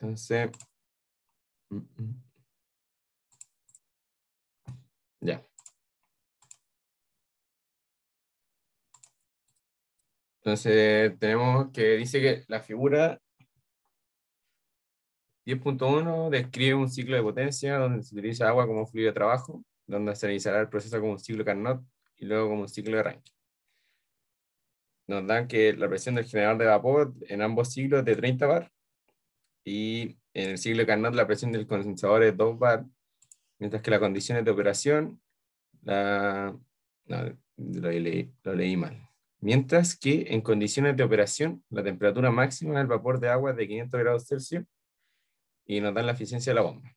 Entonces, ya. Entonces, tenemos que dice que la figura 10.1 describe un ciclo de potencia donde se utiliza agua como fluido de trabajo, donde se realizará el proceso como un ciclo Carnot y luego como un ciclo de Rankine. Nos dan que la presión del generador de vapor en ambos ciclos es de 30 bar y en el ciclo de Carnot la presión del condensador es 2 bar, mientras que las condiciones de operación, no, lo leí mal. Mientras que en condiciones de operación, la temperatura máxima del vapor de agua es de 500 grados Celsius y nos dan la eficiencia de la bomba.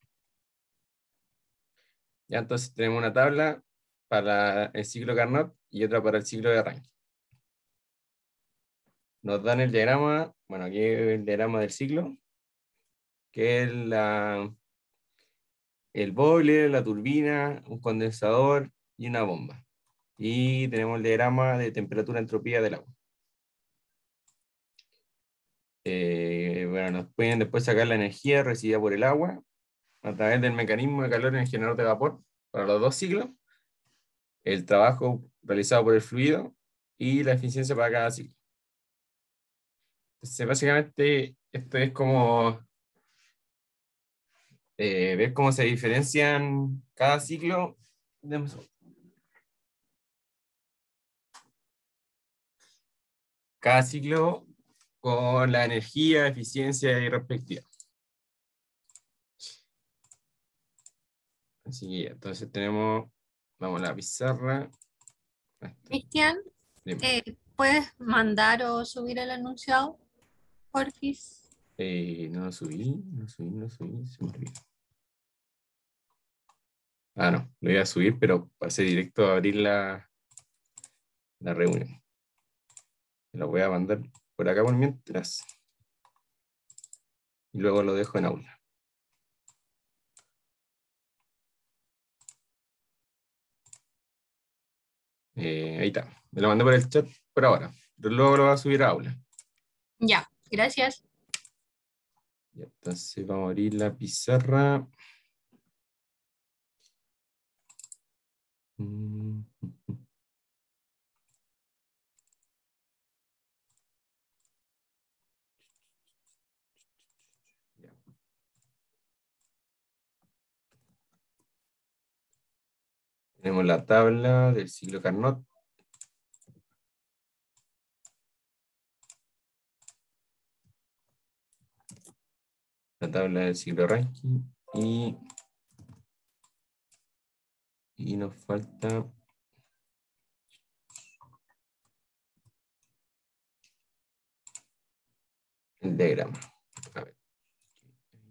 Ya entonces tenemos una tabla para el ciclo Carnot y otra para el ciclo de Rankine. Nos dan el diagrama, bueno, aquí el diagrama del ciclo, que es el boiler, la turbina, un condensador y una bomba. Y tenemos el diagrama de temperatura entropía del agua. Bueno, nos pueden después sacar la energía recibida por el agua a través del mecanismo de calor en el generador de vapor para los dos ciclos, el trabajo realizado por el fluido y la eficiencia para cada ciclo. Entonces, básicamente, esto es como ver cómo se diferencian cada ciclo. Cada ciclo con la energía, eficiencia y respectiva. Así que entonces tenemos, vamos a la pizarra. Cristian, Dime. ¿puedes mandar o subir el enunciado, porfis? No subí, se me olvidó. Ah, no, lo voy a subir, pero pasé directo a abrir la reunión. Lo voy a mandar por acá por mientras. Y luego lo dejo en aula. Ahí está. Me lo mandé por el chat por ahora. Pero luego lo voy a subir a aula. Ya, gracias. Ya, entonces vamos a abrir la pizarra. Tenemos la tabla del ciclo Carnot. La tabla del ciclo Rankine. Y nos falta el diagrama. A ver.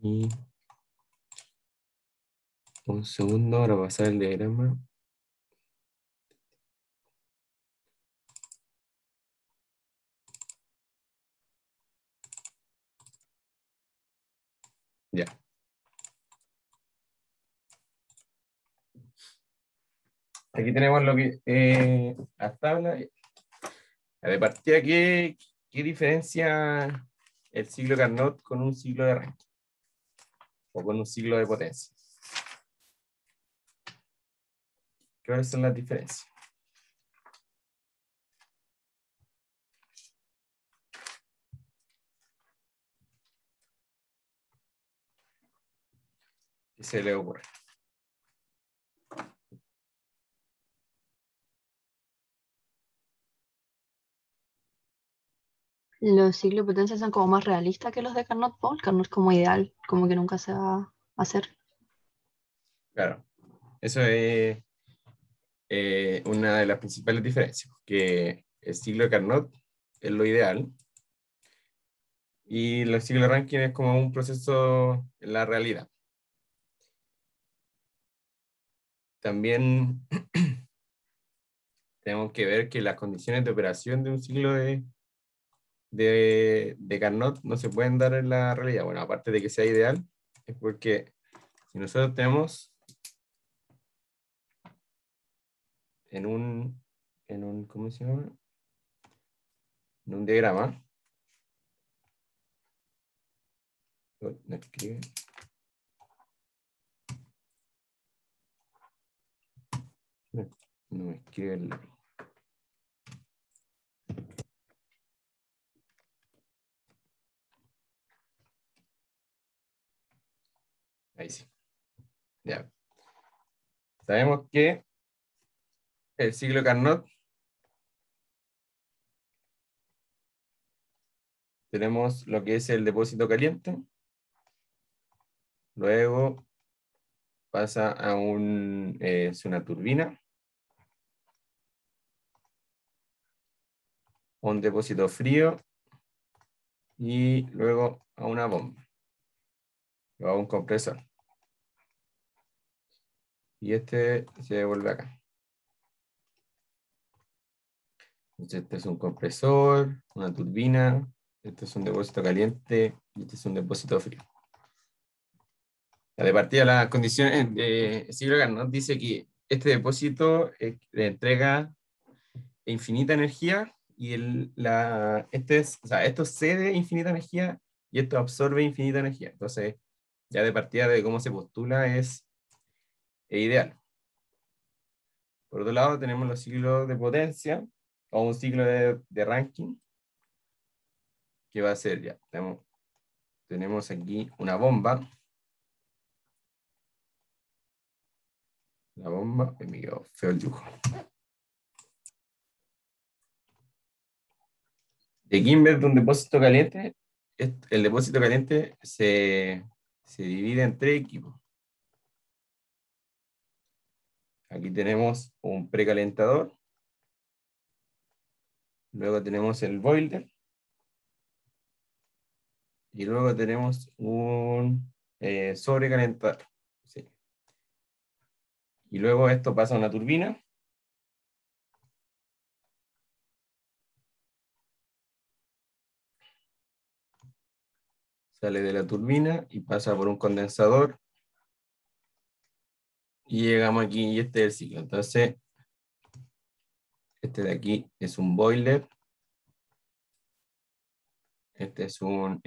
Y un segundo para pasar el diagrama. Ya. Aquí tenemos lo que la tabla. De partida, ¿qué diferencia el ciclo Carnot con un ciclo de Rankine? O con un ciclo de potencia. ¿Cuáles son las diferencias? ¿Qué se le ocurre? Los ciclos de potencia son como más realistas que los de Carnot. El Carnot es como ideal, como que nunca se va a hacer. Claro, eso es una de las principales diferencias, que el ciclo de Carnot es lo ideal y el ciclo de Rankine es como un proceso en la realidad. También tenemos que ver que las condiciones de operación de un ciclo de Carnot no se pueden dar en la realidad. Bueno, aparte de que sea ideal, es porque si nosotros tenemos ¿cómo se llama? En un diagrama, No escribe. No me escribe el... Ahí sí. Ya. Sabemos que el ciclo Carnot tenemos lo que es el depósito caliente. Luego pasa a es una turbina. Un depósito frío. Y luego a una bomba. O a un compresor. Y este se devuelve acá. Entonces, este es un compresor, una turbina, este es un depósito caliente y este es un depósito frío. De partida, las condiciones de ciclo Carnot dice que este depósito le entrega infinita energía y esto cede infinita energía y esto absorbe infinita energía. Entonces, ya de partida de cómo se postula es ideal. Por otro lado, tenemos los ciclos de potencia o un ciclo de Rankine, que va a ser, ya, tenemos aquí una bomba. La bomba, me quedó feo el dibujo. De aquí en vez de un depósito caliente, el depósito caliente se divide en 3 equipos. Aquí tenemos un precalentador. Luego tenemos el boiler. Y luego tenemos un sobrecalentador. Sí. Y luego esto pasa a una turbina. Sale de la turbina y pasa por un condensador. Y llegamos aquí y este es el ciclo. Entonces, este de aquí es un boiler. Este es un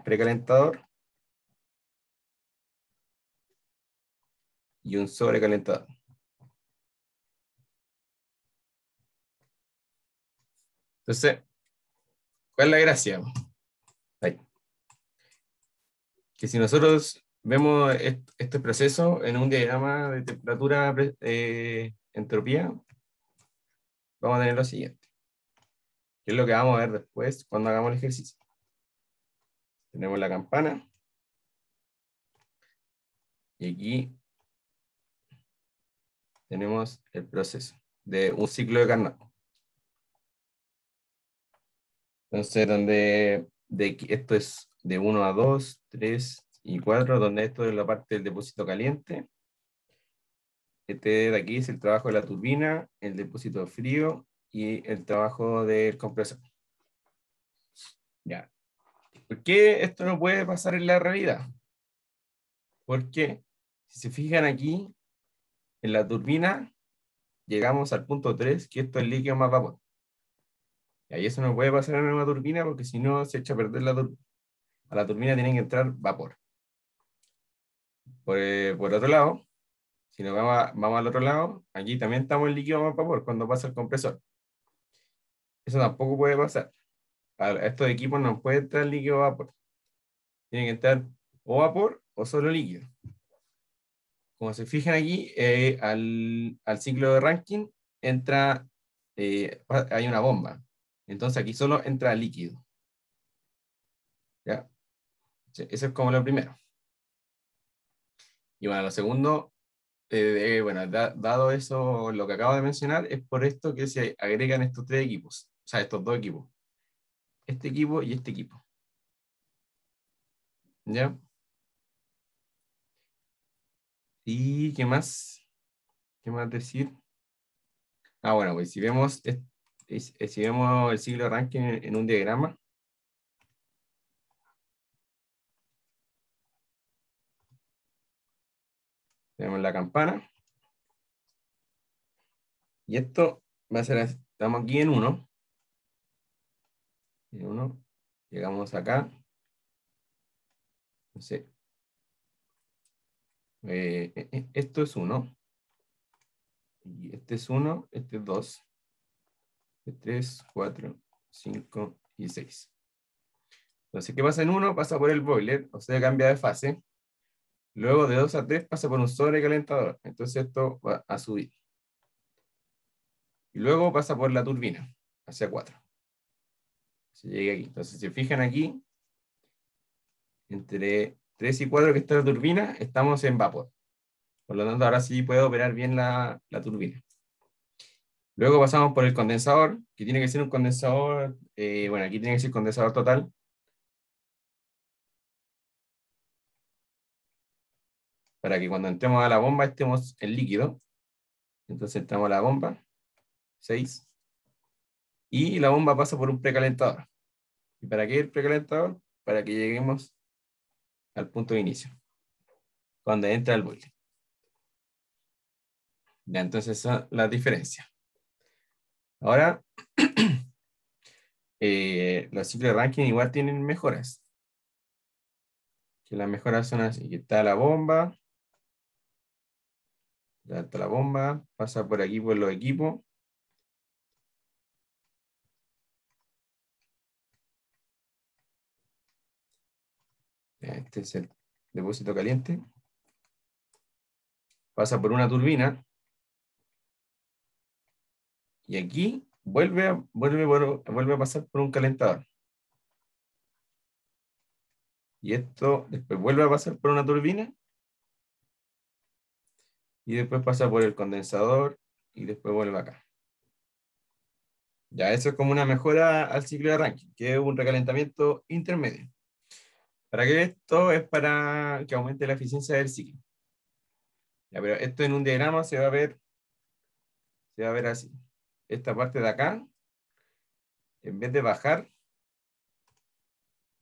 precalentador. Y un sobrecalentador. Entonces, ¿cuál es la gracia? Ahí. Que si nosotros vemos este proceso en un diagrama de temperatura, entropía, vamos a tener lo siguiente, que es lo que vamos a ver después cuando hagamos el ejercicio. Tenemos la campana, y aquí tenemos el proceso de un ciclo de Carnot. Entonces, esto es de 1 a 2, 3 y 4, donde esto es la parte del depósito caliente. Este de aquí es el trabajo de la turbina, el depósito frío y el trabajo del compresor. Ya. ¿Por qué esto no puede pasar en la realidad? Porque si se fijan aquí, en la turbina llegamos al punto 3, que esto es líquido más vapor. Y ahí eso no puede pasar en una turbina porque si no se echa a perder la turbina. A la turbina tiene que entrar vapor. Por otro lado, si nos vamos al otro lado, aquí también estamos en líquido más vapor cuando pasa el compresor. Eso tampoco puede pasar. A estos equipos no puede entrar líquido vapor. Tiene que entrar o vapor o solo líquido. Como se fijan aquí, al ciclo de Rankine entra, hay una bomba. Entonces aquí solo entra líquido. ¿Ya? Eso es como lo primero. Y bueno, lo segundo, bueno, dado eso, lo que acabo de mencionar, es por esto que se agregan estos 3 equipos. O sea, estos 2 equipos. Este equipo y este equipo. ¿Ya? ¿Y qué más? ¿Qué más decir? Ah, bueno, pues si vemos, si vemos el ciclo de Rankine en un diagrama, tenemos la campana. Y esto va a ser, estamos aquí en 1. En 1, llegamos acá. Entonces, esto es 1. Y este es 1, este es 2. 3, 4, 5 y 6. Entonces, ¿qué pasa en 1? Pasa por el boiler, o sea, cambia de fase. Luego de 2 a 3 pasa por un sobrecalentador. Entonces esto va a subir. Y luego pasa por la turbina, hacia 4. Se llega aquí. Entonces, si se fijan aquí, entre 3 y 4 que está la turbina, estamos en vapor. Por lo tanto, ahora sí puedo operar bien la turbina. Luego pasamos por el condensador, que tiene que ser un condensador, bueno, aquí tiene que ser condensador total. Para que cuando entremos a la bomba estemos en líquido. Entonces entramos a la bomba, 6. Y la bomba pasa por un precalentador. ¿Y para qué el precalentador? Para que lleguemos al punto de inicio, cuando entra el boiler. Ya, entonces esa es la diferencia. Ahora, los ciclos de Rankine igual tienen mejoras. Que las mejoras son así. Aquí está la bomba. Ya está la bomba. Pasa por aquí por los equipos. Este es el depósito caliente. Pasa por una turbina. Y aquí vuelve a pasar por un calentador. Y esto después vuelve a pasar por una turbina. Y después pasa por el condensador. Y después vuelve acá. Ya, eso es como una mejora al ciclo de Rankine, que es un recalentamiento intermedio. ¿Para qué esto? Es para que aumente la eficiencia del ciclo. Ya, pero esto en un diagrama se va a ver así. Esta parte de acá, en vez de bajar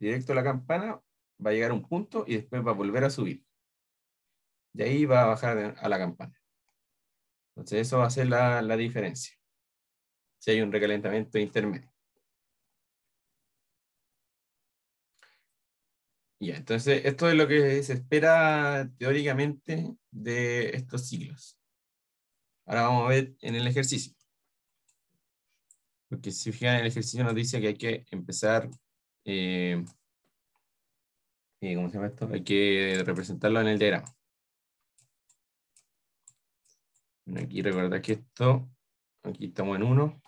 directo a la campana, va a llegar a un punto y después va a volver a subir. Y ahí va a bajar a la campana. Entonces eso va a ser la diferencia. Si hay un recalentamiento intermedio. Ya, entonces esto es lo que se espera teóricamente de estos ciclos. Ahora vamos a ver en el ejercicio. Porque si fijan en el ejercicio nos dice que hay que empezar, ¿cómo se llama esto? Hay que representarlo en el diagrama. Bueno, aquí recordad que esto, aquí estamos en 1,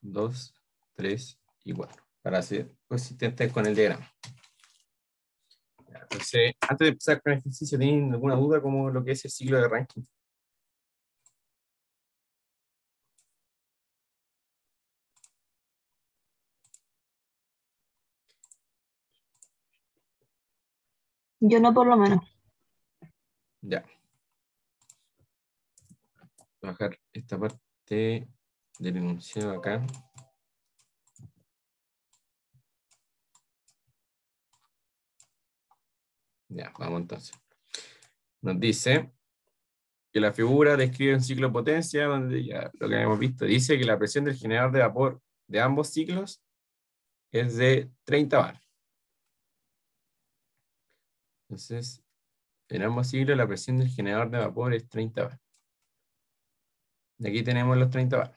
2, 3 y 4, para ser consistentes con el diagrama. Entonces, antes de empezar con el ejercicio, ¿tienen alguna duda como lo que es el ciclo de Rankine? Yo no, por lo menos. Ya. Voy a bajar esta parte del enunciado acá. Ya, vamos entonces. Nos dice que la figura describe un ciclo de potencia, donde ya lo que hemos visto, dice que la presión del generador de vapor de ambos ciclos es de 30 bar. Entonces, en ambos ciclos la presión del generador de vapor es 30 bar. Y aquí tenemos los 30 bar.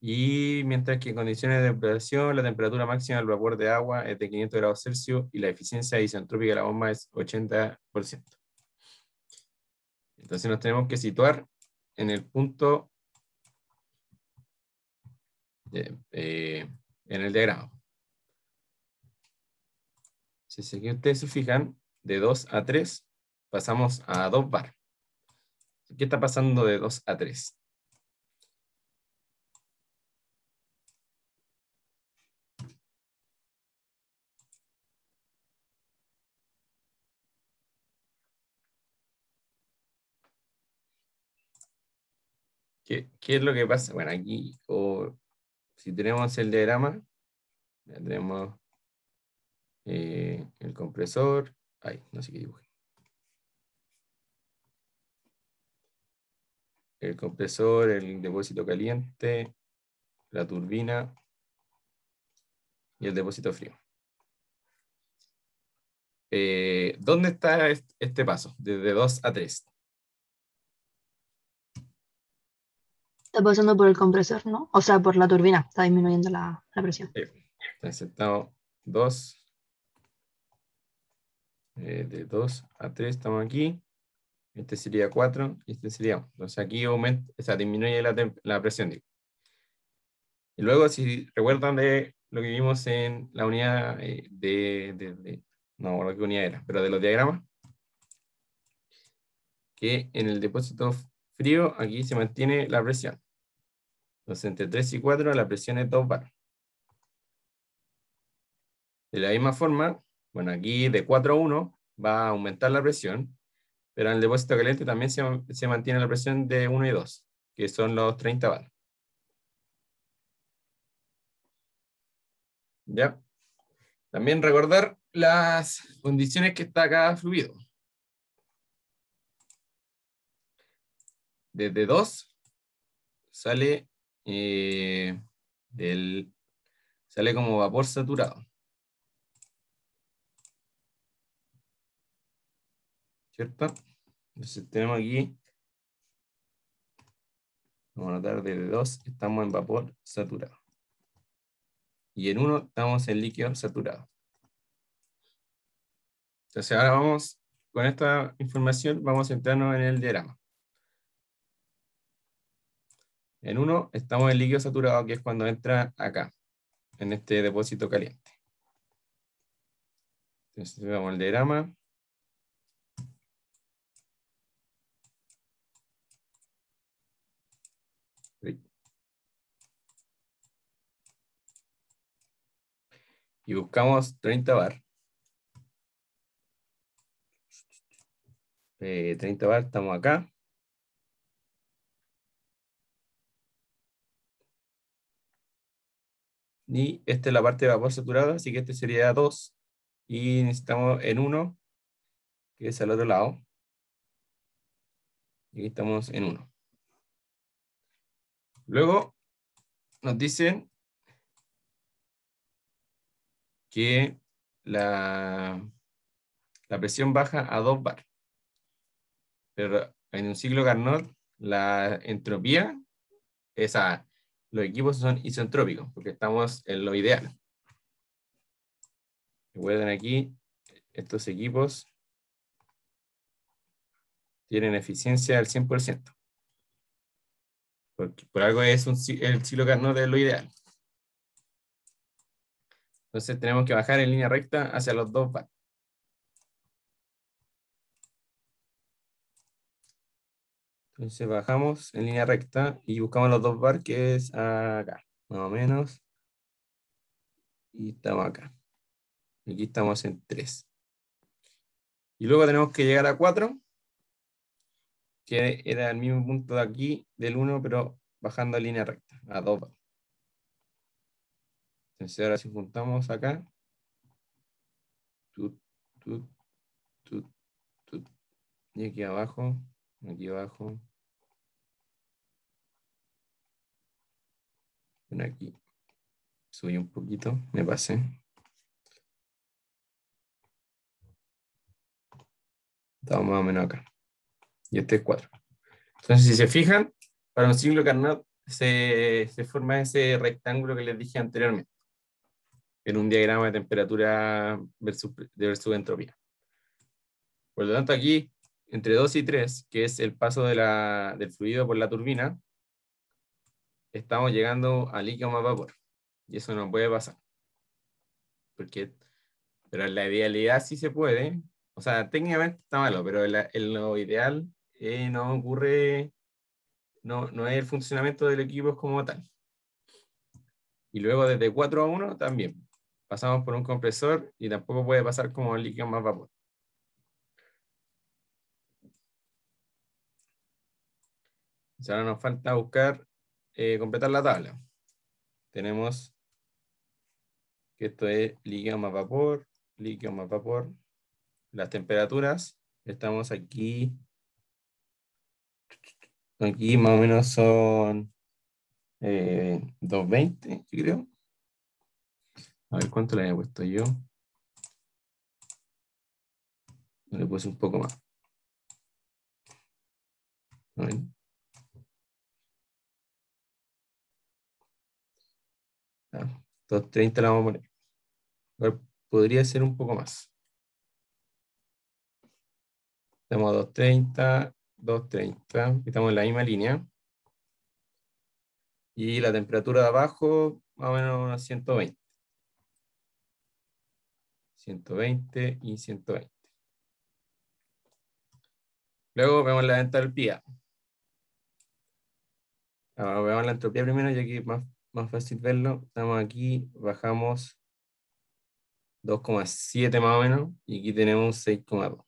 Y mientras que en condiciones de operación, la temperatura máxima del vapor de agua es de 500 grados Celsius y la eficiencia isentrópica de la bomba es 80%. Entonces nos tenemos que situar en el punto en el diagrama. Si aquí ustedes se fijan, de 2 a 3 pasamos a 2 bar. ¿Qué está pasando de 2 a 3? ¿Qué es lo que pasa? Bueno, aquí, si tenemos el diagrama, ya tenemos el compresor. Ay, no sé qué dibujé. El compresor, el depósito caliente, la turbina y el depósito frío. ¿dónde está este paso? Desde 2 a 3. Está pasando por el compresor, ¿no? O sea, por la turbina, está disminuyendo la presión. Entonces estamos 2. De 2 a 3 estamos aquí. Este sería 4 y este sería 1. Entonces aquí aumenta, o sea, disminuye la presión. Digo. Y luego, si recuerdan de lo que vimos en la unidad no me acuerdo qué unidad era, pero de los diagramas, que en el depósito frío aquí se mantiene la presión. Entonces entre 3 y 4 la presión es 2 bar. De la misma forma, bueno, aquí de 4 a 1 va a aumentar la presión, pero en el depósito caliente también se mantiene la presión de 1 y 2, que son los 30 bar. ¿Ya? También recordar las condiciones que está cada fluido. Desde 2 sale, sale como vapor saturado. ¿Cierto? Entonces tenemos aquí, vamos a notar desde 2 estamos en vapor saturado. Y en 1 estamos en líquido saturado. Entonces ahora vamos, con esta información, vamos a centrarnos en el diagrama. En 1 estamos en líquido saturado, que es cuando entra acá, en este depósito caliente. Entonces vamos al diagrama. Y buscamos 30 bar. 30 bar, estamos acá. Y esta es la parte de vapor saturado, así que este sería 2. Y necesitamos en 1, que es al otro lado. Y aquí estamos en 1. Luego nos dicen que la presión baja a 2 bar. Pero en un ciclo Carnot, la entropía, los equipos son isentrópicos, porque estamos en lo ideal. Recuerden aquí, estos equipos tienen eficiencia del 100%. Porque por algo es el ciclo Carnot es lo ideal. Entonces tenemos que bajar en línea recta hacia los 2 bar. Entonces bajamos en línea recta y buscamos los 2 bar, que es acá, más o menos. Y estamos acá. Aquí estamos en 3. Y luego tenemos que llegar a 4, que era el mismo punto de aquí, del 1, pero bajando en línea recta, a 2 bar. Entonces ahora si juntamos acá, tut, tut, tut, tut, y aquí abajo, bueno, aquí subí un poquito, me pasé. Estamos más o menos acá. Y este es 4. Entonces, si se fijan, para un ciclo Carnot se forma ese rectángulo que les dije anteriormente, en un diagrama de temperatura versus entropía. Por lo tanto, aquí, entre 2 y 3, que es el paso del fluido por la turbina, estamos llegando a líquido más vapor. Y eso no puede pasar. Pero en la idealidad sí se puede. O sea, técnicamente está malo, pero en lo ideal no ocurre, no es el funcionamiento del equipo como tal. Y luego desde 4 a 1 también. Pasamos por un compresor y tampoco puede pasar como el líquido más vapor. O sea, ahora nos falta buscar, completar la tabla. Tenemos que esto es líquido más vapor, líquido más vapor. Las temperaturas, estamos aquí más o menos son 220, yo creo. A ver cuánto le había puesto yo. Le puse un poco más. ¿No ven? Ah, 230 la vamos a poner. Igual podría ser un poco más. Estamos a 230, 230. Estamos en la misma línea. Y la temperatura de abajo, más o menos unos 120. 120 y 120. Luego vemos la entalpía. Ahora veamos la entropía primero, y aquí es más fácil verlo. Estamos aquí, bajamos 2,7 más o menos, y aquí tenemos 6,2.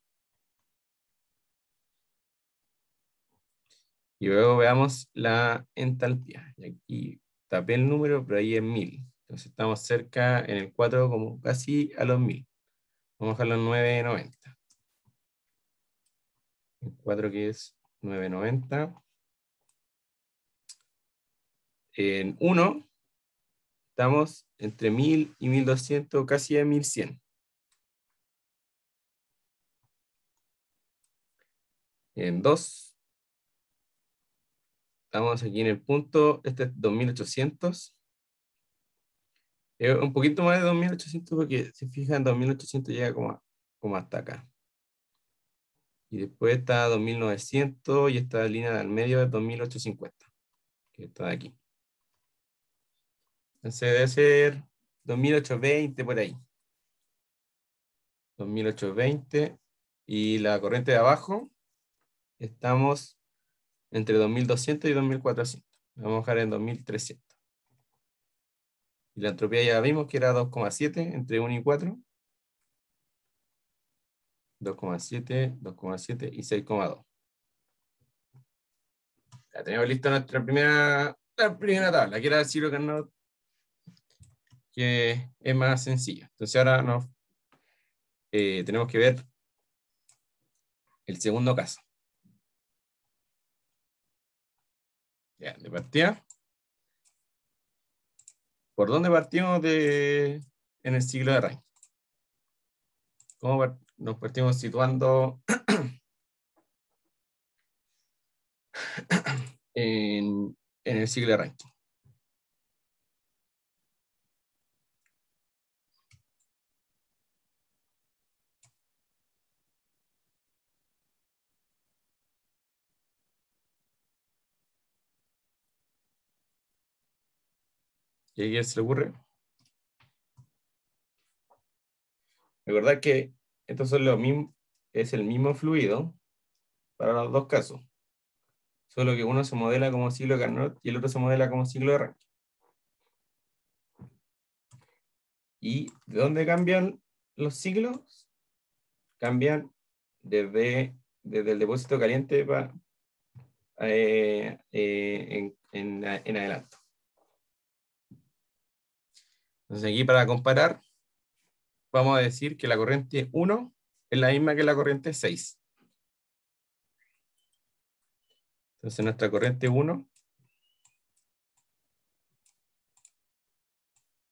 Y luego veamos la entalpía. Y aquí tapé el número, pero ahí es 1000. Entonces estamos cerca en el 4, como casi a los 1000. Vamos a dejarlo en 990. El 4 que es 990. En 1 estamos entre 1000 y 1200, casi a 1100. En 2 estamos aquí en el punto, este es 2800. Un poquito más de 2800 porque si fijan 2800 llega como hasta acá. Y después está 2900 y esta línea del medio es 2850, que está de aquí. Entonces debe ser 2820 por ahí. 2820. Y la corriente de abajo estamos entre 2200 y 2400. Vamos a dejar en 2300. Y la entropía ya vimos que era 2,7 entre 1 y 4. 2,7, 2,7 y 6,2. Ya tenemos lista nuestra primera tabla, que era el ciclo Carnot, que es más sencilla. Entonces ahora tenemos que ver el segundo caso. Ya, de partida. ¿Por dónde partimos en el ciclo de Rankine? ¿Cómo nos partimos situando en el ciclo de Rankine? ¿Y a quién se le ocurre? Recordad que estos son los mismos, es el mismo fluido para los dos casos. Solo que uno se modela como ciclo de Carnot y el otro se modela como ciclo de Rankine. ¿Y de dónde cambian los ciclos? Cambian desde el depósito caliente en adelanto. Entonces aquí para comparar, vamos a decir que la corriente 1 es la misma que la corriente 6. Entonces nuestra corriente 1,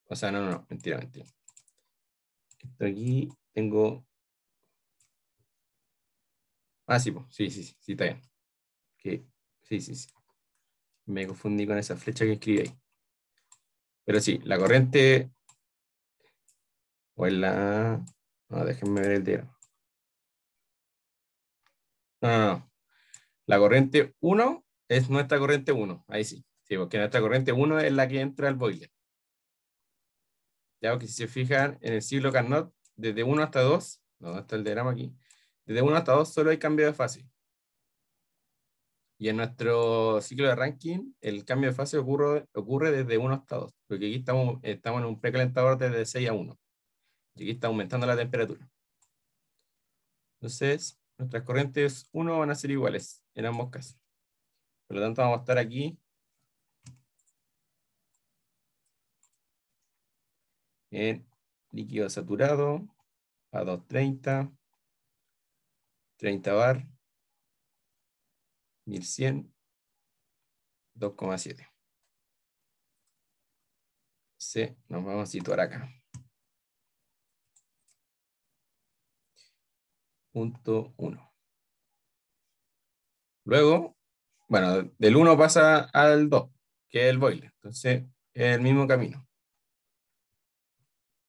o sea, no, mentira. Esto aquí tengo... Ah, sí, sí, está bien. Sí. Me confundí con esa flecha que escribí ahí. Pero sí, la corriente... O es la... No, déjenme ver el diagrama. No. La corriente 1 es nuestra corriente 1. Ahí sí. Sí, porque nuestra corriente 1 es la que entra al boiler. Ya que si se fijan en el ciclo Carnot, desde 1 hasta 2, no está el diagrama aquí, desde 1 hasta 2 solo hay cambio de fase. Y en nuestro ciclo de Rankine, el cambio de fase ocurre desde 1 hasta 2, porque aquí estamos en un precalentador desde 6 a 1. Y aquí está aumentando la temperatura. Entonces, nuestras corrientes 1 van a ser iguales en ambos casos. Por lo tanto, vamos a estar aquí en líquido saturado a 230, 30 bar, 1100, 2,7. Sí, nos vamos a situar acá. 1.1. Luego, bueno, del 1 pasa al 2, que es el boiler. Entonces, es el mismo camino.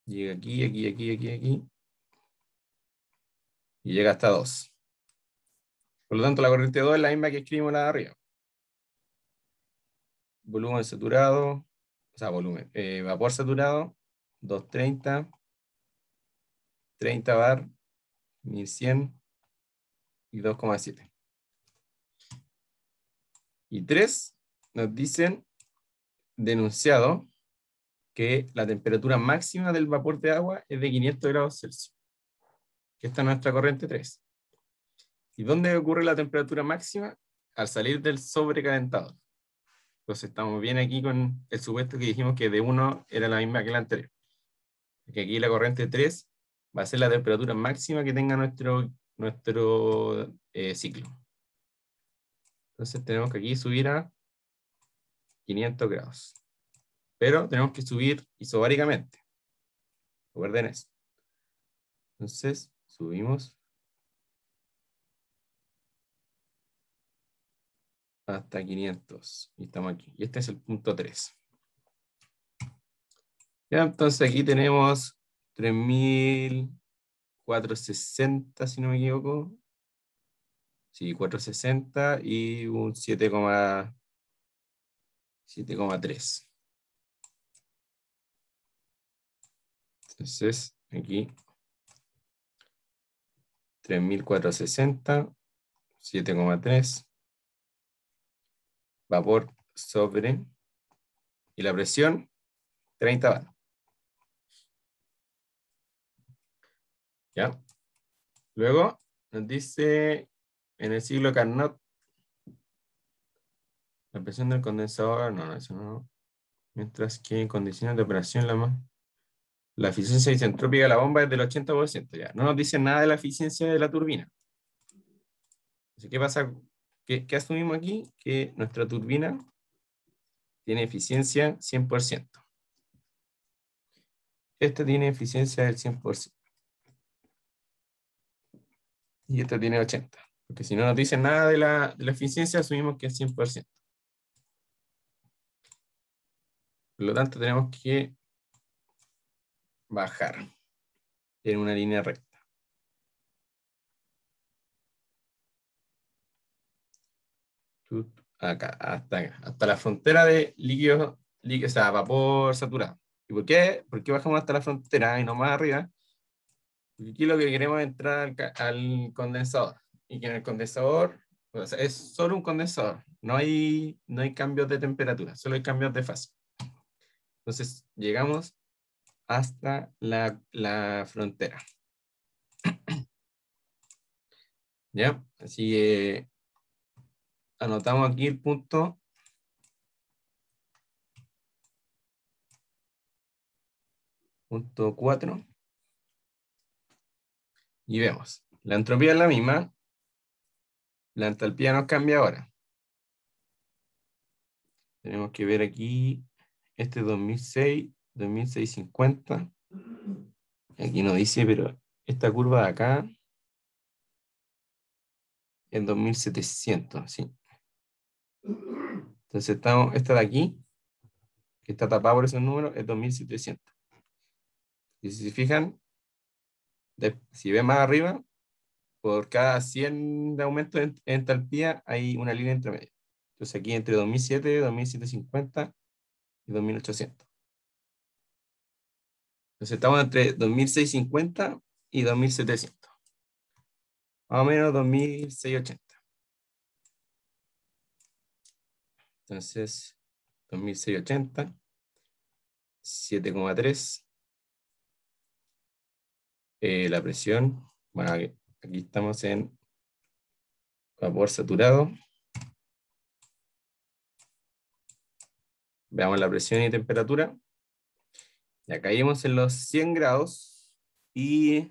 Llega aquí, aquí, aquí, aquí, aquí. Y llega hasta 2. Por lo tanto, la corriente 2 es la misma que escribimos la de arriba. Volumen saturado, o sea, volumen, vapor saturado, 230, 30 bar, 1100 y 2,7. Y 3 nos dicen, denunciado, que la temperatura máxima del vapor de agua es de 500 grados Celsius. Que esta es nuestra corriente 3. ¿Y dónde ocurre la temperatura máxima? Al salir del sobrecalentador. Entonces estamos bien aquí con el supuesto que dijimos que de 1 era la misma que la anterior. Que aquí la corriente 3 va a ser la temperatura máxima que tenga nuestro ciclo. Entonces tenemos que aquí subir a 500 grados. Pero tenemos que subir isobáricamente. Recuerden eso. Entonces subimos hasta 500. Y estamos aquí. Y este es el punto 3. Ya, entonces aquí tenemos 3460, si no me equivoco. Sí, 460 y un 7,3. Entonces, aquí 3460, 7,3. Vapor sobre. Y la presión, 30 bar. ¿Ya? Luego nos dice en el ciclo Carnot, la presión del condensador, no, eso no. Mientras que en condiciones de operación la eficiencia isentrópica de la bomba es del 80%. Ya. No nos dice nada de la eficiencia de la turbina. Entonces, ¿qué pasa? ¿Qué asumimos aquí? Que nuestra turbina tiene eficiencia 100%. Esta tiene eficiencia del 100%. Y esta tiene 80%. Porque si no nos dice nada de la eficiencia, asumimos que es 100%. Por lo tanto, tenemos que bajar en una línea recta. Acá, hasta la frontera de líquido, o sea, vapor saturado. ¿Y por qué? ¿Por qué bajamos hasta la frontera y no más arriba? Porque aquí lo que queremos es entrar al condensador. Y que en el condensador, o sea, es solo un condensador. No hay cambios de temperatura, solo hay cambios de fase. Entonces, llegamos hasta la frontera. ¿Ya? Así que anotamos aquí el punto. Punto 4. Y vemos, la entropía es la misma, la entalpía nos cambia ahora. Tenemos que ver aquí, este es 2006, 2650. Aquí no dice, pero esta curva de acá es 2700, ¿sí? Entonces esta de aquí, que está tapada por esos números, es 2700. Y si se fijan, si ven más arriba, por cada 100 de aumento en entalpía hay una línea entre medio. Entonces aquí entre 2007, 2750 y 2800. Entonces estamos entre 2650 y 2700. Más o menos 2680. Entonces, 2680, 7,3. La presión, bueno, aquí estamos en vapor saturado. Veamos la presión y temperatura. Ya caímos en los 100 grados y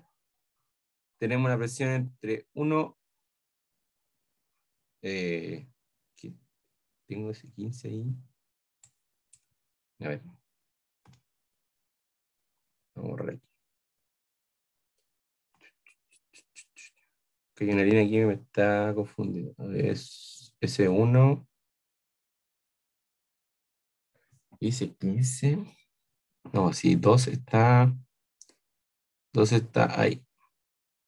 tenemos una presión entre 1, tengo ese 15 ahí. A ver. Vamos a borrar aquí. Que hay una línea aquí que me está confundiendo. Es S1, dice 15. No, sí, 2 está ahí.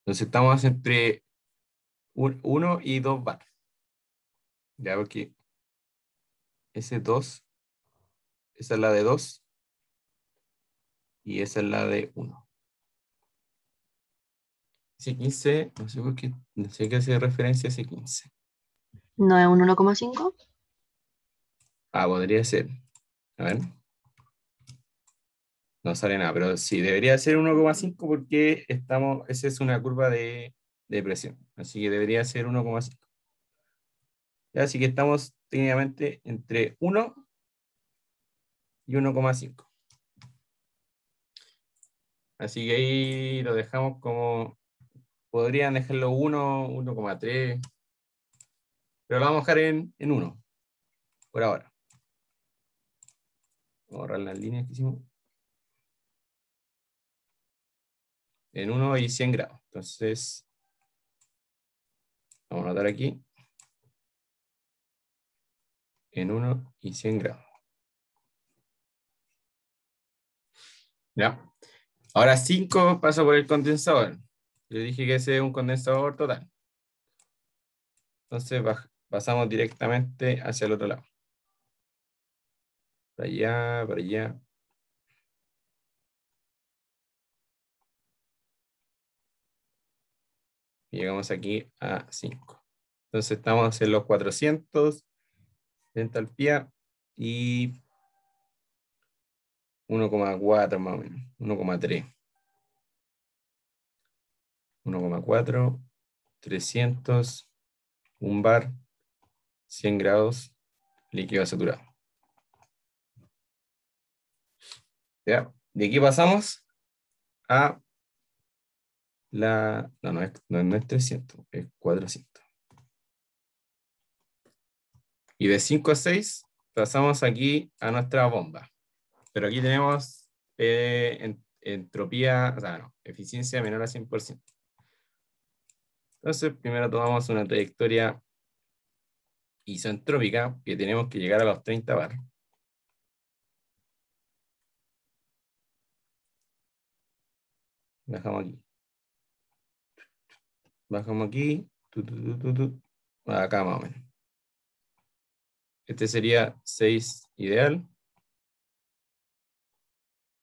Entonces estamos entre 1 y 2 bar. Ya, porque ese 2, esa es la de 2 y esa es la de 1. Ese 15, no sé por qué, no sé qué hace referencia a ese 15. ¿No es un 1,5? Ah, podría ser. A ver. No sale nada, pero sí, debería ser 1,5 porque esa es una curva de presión. Así que debería ser 1,5. Ya, así que estamos técnicamente entre 1 y 1,5. Así que ahí lo dejamos como, podrían dejarlo 1, 1,3, pero lo vamos a dejar en 1 por ahora. Vamos a borrar las líneas que hicimos. En 1 y 100 grados. Entonces, vamos a anotar aquí. En 1 y 100 grados. ¿Ya? Ahora 5 paso por el condensador. Yo dije que ese es un condensador total. Entonces pasamos directamente hacia el otro lado. Para allá, para allá. Y llegamos aquí a 5. Entonces estamos en los 400 de entalpía y 1,4 más o menos. 1,3. 1,4. 300. Un bar. 100 grados. Líquido saturado. ¿Ya? De aquí pasamos a la... No, no es 300, es 400. Y de 5 a 6 pasamos aquí a nuestra bomba. Pero aquí tenemos entropía, o sea, no, eficiencia menor a 100%. Entonces, primero tomamos una trayectoria isentrópica que tenemos que llegar a los 30 bar. Bajamos aquí. Bajamos aquí. Acá más o menos. Este sería 6 ideal.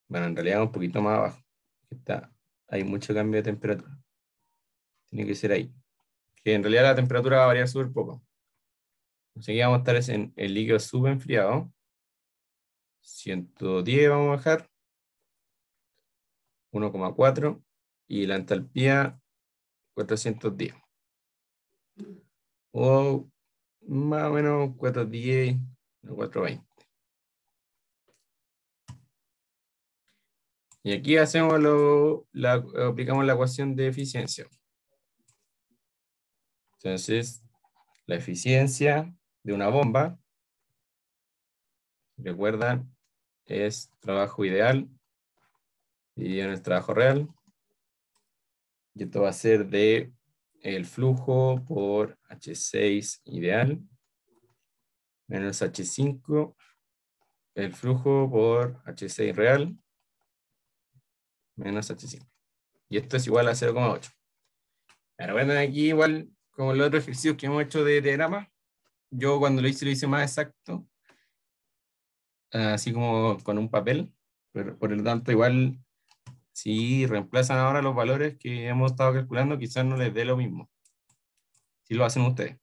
Bueno, en realidad un poquito más abajo. Hay mucho cambio de temperatura. Tiene que ser ahí. Que en realidad la temperatura va a variar súper poco. Así que vamos a estar en el líquido subenfriado. 110 vamos a bajar. 1,4. Y la entalpía 410. O más o menos 410 o 420. Y aquí aplicamos la ecuación de eficiencia. Entonces, la eficiencia de una bomba, recuerdan, es trabajo ideal dividido en el trabajo real. Y esto va a ser de el flujo por H6 ideal menos H5, el flujo por H6 real menos H5. Y esto es igual a 0,8. Pero bueno, aquí igual, como los otros ejercicios que hemos hecho de diagrama, yo cuando lo hice más exacto, así como con un papel, pero por lo tanto igual, si reemplazan ahora los valores que hemos estado calculando, quizás no les dé lo mismo, si lo hacen ustedes.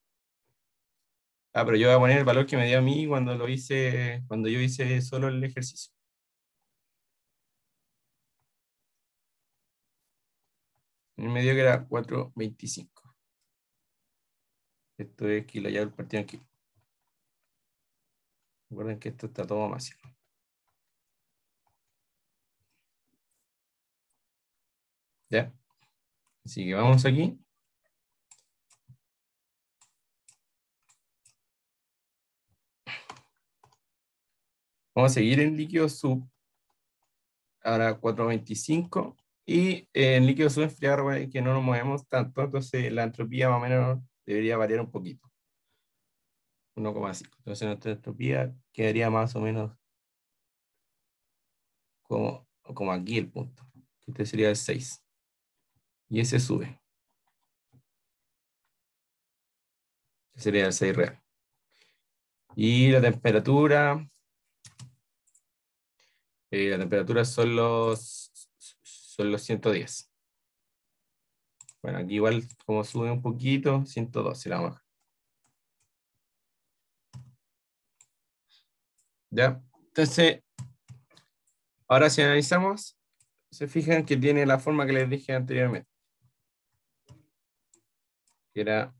Ah, pero yo voy a poner el valor que me dio a mí cuando yo hice solo el ejercicio. Me dio que era 4,25. Esto es kilojoule partido en kilo. Recuerden que esto está todo máximo. ¿Ya? Así que vamos aquí. Vamos a seguir en líquido sub. Ahora 4,25 Y en líquido subenfriado, recuerden que no nos movemos tanto, entonces la entropía más o menos debería variar un poquito. 1,5. Entonces nuestra entropía quedaría más o menos como aquí el punto. Este sería el 6. Y ese sube. Ese sería el 6 real. Y la temperatura son los 110. Bueno, aquí igual como sube un poquito, 112 la baja. ¿Ya? Entonces, ahora si analizamos, se fijan que tiene la forma que les dije anteriormente. Que era,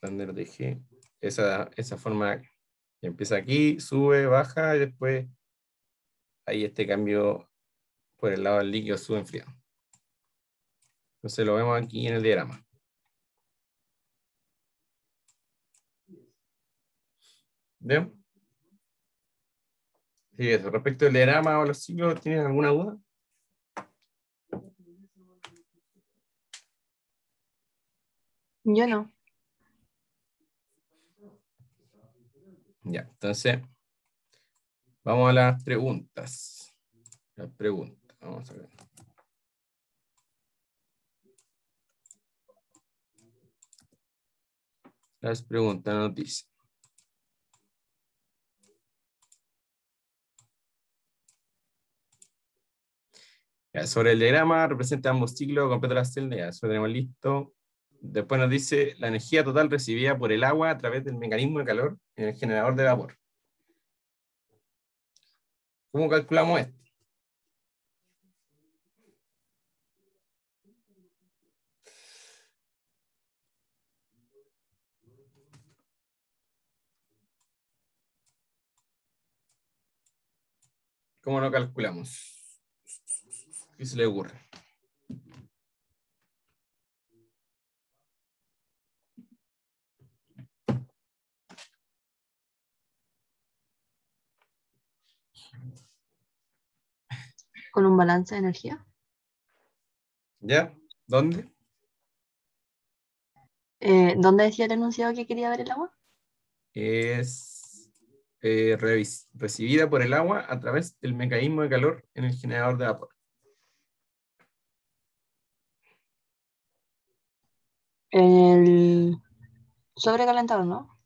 donde lo dije, esa forma que empieza aquí, sube, baja y después hay este cambio por el lado del líquido sube enfriado. Entonces lo vemos aquí en el diagrama. ¿Bien? Sí, eso. Respecto al diagrama o los ciclos, ¿tienen alguna duda? Yo no. Ya, entonces, vamos a las preguntas. Las preguntas, vamos a ver. Las preguntas nos dicen. Ya, sobre el diagrama, representa ambos ciclos, completa la celda, ya, eso tenemos listo. Después nos dice la energía total recibida por el agua a través del mecanismo de calor en el generador de vapor. ¿Cómo calculamos esto? ¿Cómo lo calculamos? ¿Qué se le ocurre? Con un balance de energía. ¿Ya? ¿Dónde? ¿Dónde decía el enunciado que quería ver el agua? Es recibida por el agua a través del mecanismo de calor en el generador de vapor. El sobrecalentador, ¿no?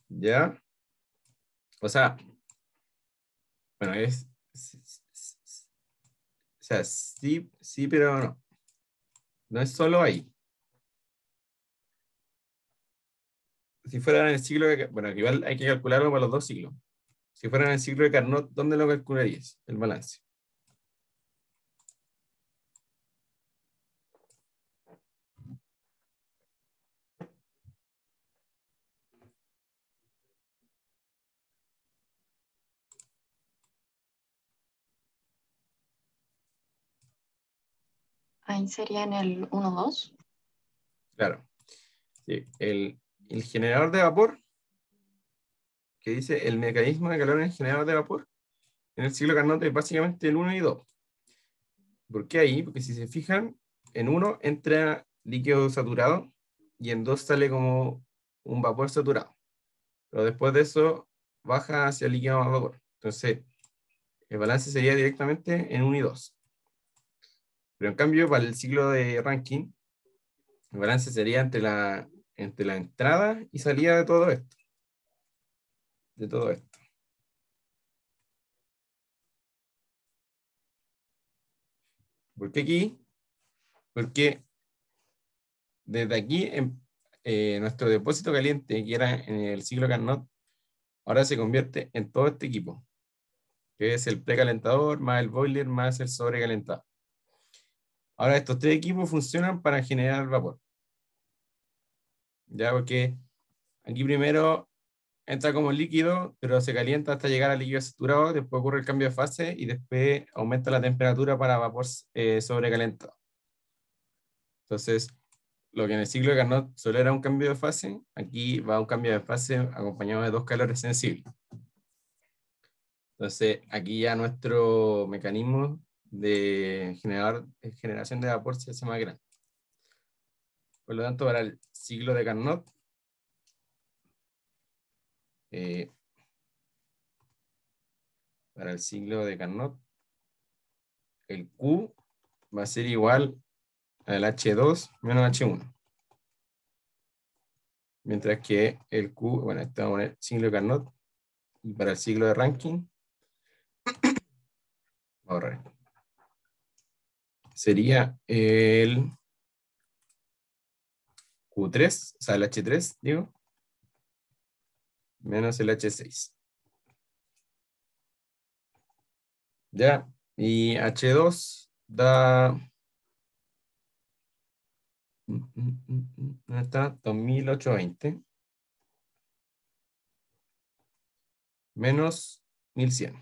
¿Ya? O sea, bueno, o sea, sí, sí, pero no. No es solo ahí. Si fuera en el ciclo de, bueno, igual hay que calcularlo para los dos ciclos. Si fuera en el ciclo de Carnot, ¿dónde lo calcularías? El balance. Ahí sería en el 1-2. Claro. Sí, el generador de vapor, que dice el mecanismo de calor en el generador de vapor, en el ciclo Carnot es básicamente el 1 y 2. ¿Por qué ahí? Porque si se fijan, en 1 entra líquido saturado y en 2 sale como un vapor saturado. Pero después de eso baja hacia el líquido más vapor. Entonces, el balance sería directamente en 1 y 2. Pero en cambio, para el ciclo de Rankine, el balance sería entre la entrada y salida de todo esto. De todo esto. ¿Por qué aquí? Porque desde aquí, nuestro depósito caliente, que era en el ciclo Carnot, ahora se convierte en todo este equipo, que es el precalentador, más el boiler, más el sobrecalentador. Ahora estos tres equipos funcionan para generar vapor. Ya, porque aquí primero entra como líquido, pero se calienta hasta llegar al líquido saturado, después ocurre el cambio de fase y después aumenta la temperatura para vapor sobrecalentado. Entonces, lo que en el ciclo de Carnot solo era un cambio de fase, aquí va un cambio de fase acompañado de dos calores sensibles. Entonces, aquí ya nuestro mecanismo de generación de vapor se hace más grande. Por lo tanto, para el ciclo de Carnot, el Q va a ser igual al H2 menos H1. Mientras que el Q, bueno, este vamos a poner ciclo de Carnot, y para el ciclo de Rankine, vamos a ahorrar esto. Sería el Q3, o sea, el H3, digo, menos el H6. Ya, y H2 da... ¿Dónde está? 2820 menos 1100.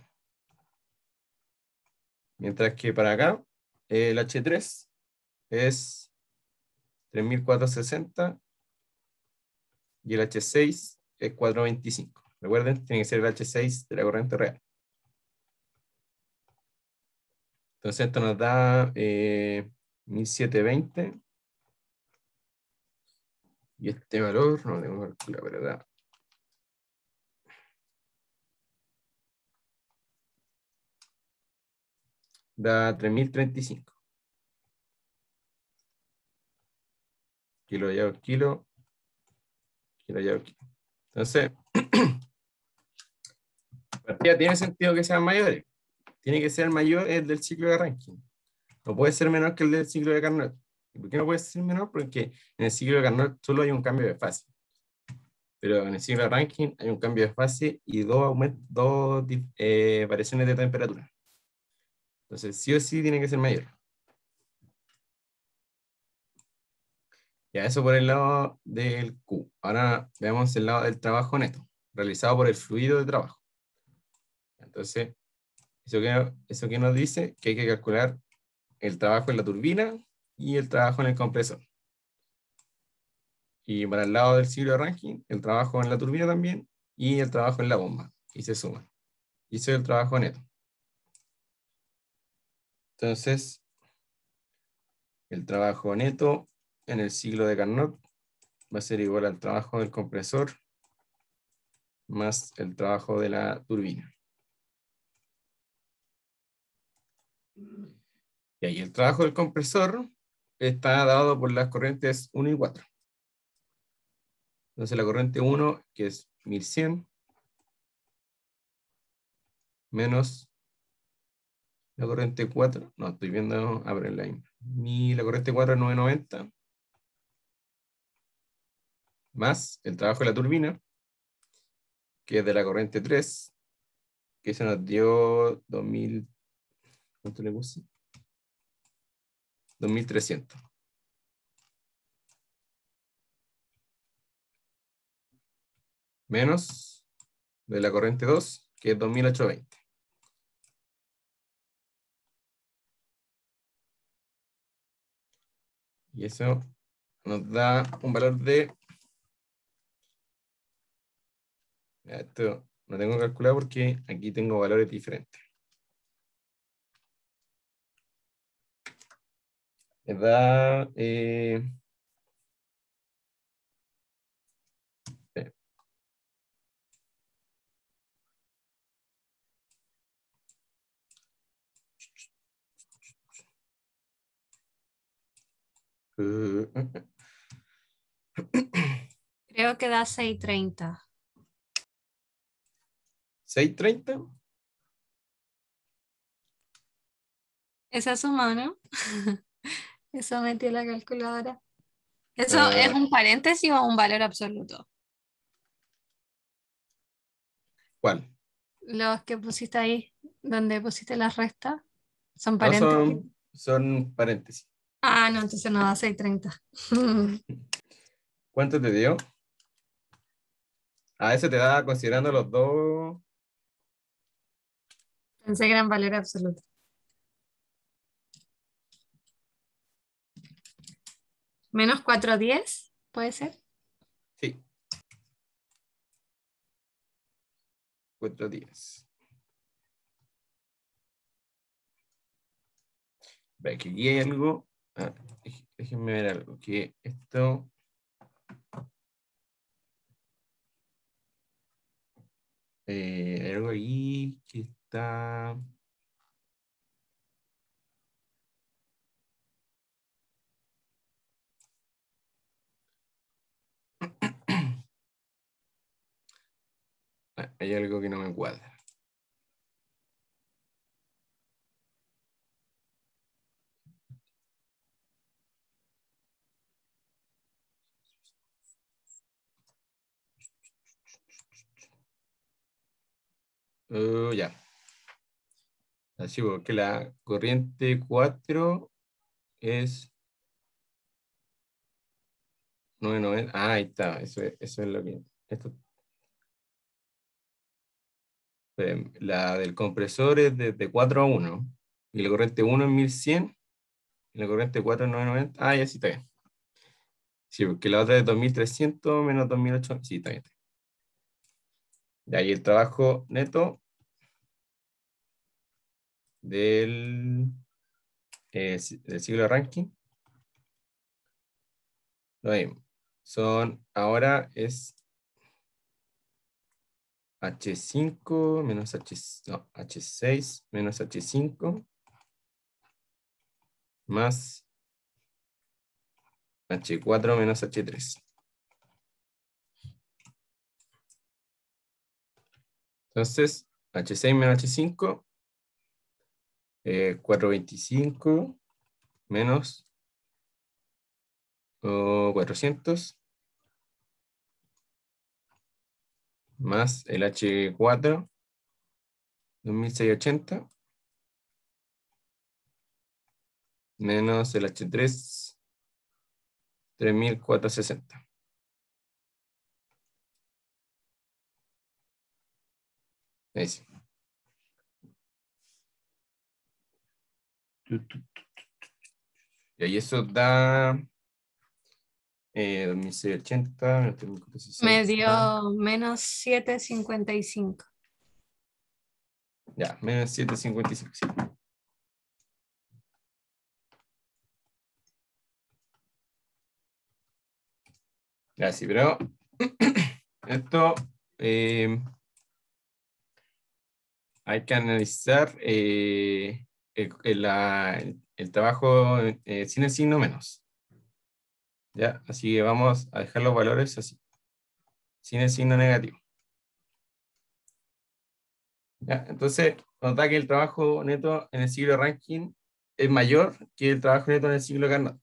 Mientras que para acá, el H3 es 3460 y el H6 es 425. Recuerden, tiene que ser el H6 de la corriente real. Entonces esto nos da 1720. Y este valor, no lo tengo calculado, pero da 3035. Kilo ya por kilo. Kilo ya por kilo. Entonces, partida tiene sentido que sean mayores. Tiene que ser mayor el del ciclo de Rankine. No puede ser menor que el del ciclo de Carnot. ¿Y por qué no puede ser menor? Porque en el ciclo de Carnot solo hay un cambio de fase. Pero en el ciclo de Rankine hay un cambio de fase y dos variaciones de temperatura. Entonces, sí o sí tiene que ser mayor. Ya, eso por el lado del Q. Ahora veamos el lado del trabajo neto, realizado por el fluido de trabajo. Entonces, eso que nos dice que hay que calcular el trabajo en la turbina y el trabajo en el compresor. Y para el lado del ciclo de Rankine, el trabajo en la turbina también y el trabajo en la bomba. Y se suman. Y eso es el trabajo neto. Entonces, el trabajo neto en el ciclo de Carnot va a ser igual al trabajo del compresor más el trabajo de la turbina. Y ahí el trabajo del compresor está dado por las corrientes 1 y 4. Entonces la corriente 1, que es 1100, menos la corriente 4, no, estoy viendo, abre la la corriente 4 es 990, más el trabajo de la turbina, que es de la corriente 3, que se nos dio 2000, ¿cuánto le puse? 2300. Menos de la corriente 2, que es 2820. Y eso nos da un valor de... Esto no tengo que calcular porque aquí tengo valores diferentes. Me da... Creo que da 630. 630. Esa suma, ¿no? Eso metí en la calculadora. ¿Eso es un paréntesis o un valor absoluto? ¿Cuál? Los que pusiste ahí, donde pusiste las restas, son No, paréntesis. son paréntesis. Ah, no, entonces no da 630. ¿Cuánto te dio? A eso te da considerando los dos. Pensé que eran valor absoluto. Menos 410, ¿puede ser? Sí. 410. Ve que aquí hay algo. Déjenme ver algo. Que esto. Hay algo ahí que está. Hay algo que no me cuadra. Ya. Así porque la corriente 4 es 990. Ahí está. Eso es lo que. Esto, la del compresor es de 4 a 1. Y la corriente 1 es 1100. Y la corriente 4 es 990. Ya sí está bien. Sí, porque la otra es 2300 menos 2800. Sí, está bien. De ahí el trabajo neto del del ciclo de Rankine. Lo mismo. Ahora es H5 menos H6 menos H5 más H4 menos H3. Entonces, H6 menos H5, 425 menos 400 más el H4, 2680 menos el H3, 3460. Ahí sí. Y ahí eso da 2680 menos Me 3460. dio menos 7,55. Ya, menos 755. Sí. Ya, sí, pero esto hay que analizar el trabajo sin el signo menos. ¿Ya? Así que vamos a dejar los valores así, sin el signo negativo. ¿Ya? Entonces, nos da que el trabajo neto en el ciclo de Rankine es mayor que el trabajo neto en el ciclo de Carnot.